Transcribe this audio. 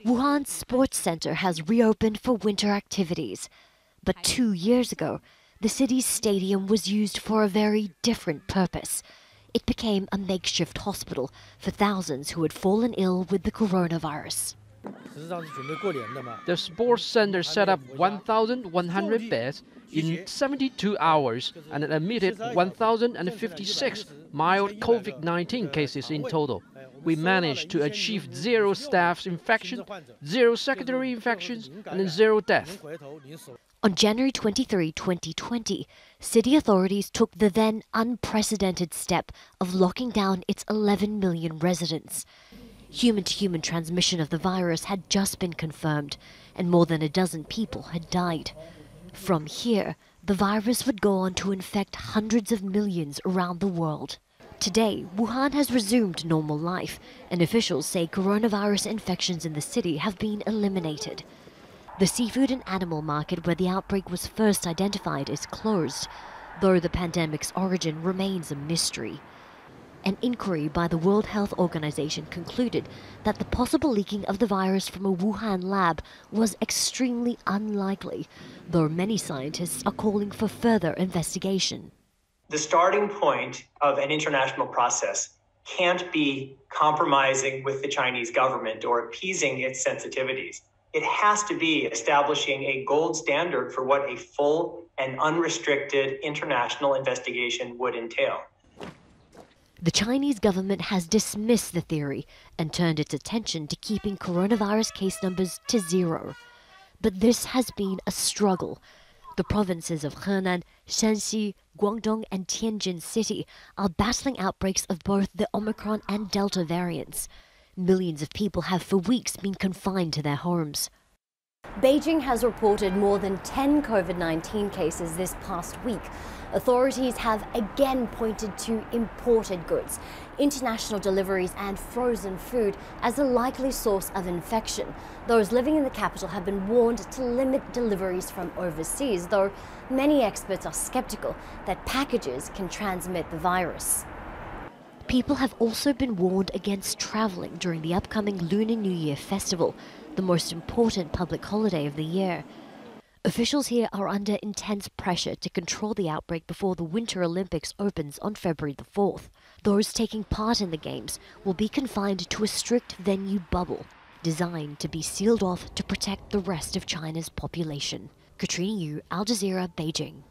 Wuhan's sports center has reopened for winter activities. But 2 years ago, the city's stadium was used for a very different purpose. It became a makeshift hospital for thousands who had fallen ill with the coronavirus. The sports center set up 1,100 beds in 72 hours and admitted 1,056 mild COVID-19 cases in total. We managed to achieve zero staff infection, zero secondary infections, and zero death. On January 23, 2020, city authorities took the then unprecedented step of locking down its 11 million residents. Human-to-human transmission of the virus had just been confirmed, and more than a dozen people had died. From here, the virus would go on to infect hundreds of millions around the world. Today, Wuhan has resumed normal life, and officials say coronavirus infections in the city have been eliminated. The seafood and animal market where the outbreak was first identified is closed, though the pandemic's origin remains a mystery. An inquiry by the World Health Organization concluded that the possible leaking of the virus from a Wuhan lab was extremely unlikely, though many scientists are calling for further investigation. The starting point of an international process can't be compromising with the Chinese government or appeasing its sensitivities. It has to be establishing a gold standard for what a full and unrestricted international investigation would entail. The Chinese government has dismissed the theory and turned its attention to keeping coronavirus case numbers to zero. But this has been a struggle. The provinces of Henan, Shanxi, Guangdong and Tianjin City are battling outbreaks of both the Omicron and Delta variants. Millions of people have for weeks been confined to their homes. Beijing has reported more than 10 COVID-19 cases this past week. Authorities have again pointed to imported goods, international deliveries and frozen food as a likely source of infection. Those living in the capital have been warned to limit deliveries from overseas, though many experts are skeptical that packages can transmit the virus. People have also been warned against traveling during the upcoming Lunar New Year festival, the most important public holiday of the year. Officials here are under intense pressure to control the outbreak before the Winter Olympics opens on February the 4th. Those taking part in the Games will be confined to a strict venue bubble, designed to be sealed off to protect the rest of China's population. Katrina, Al Jazeera, Beijing.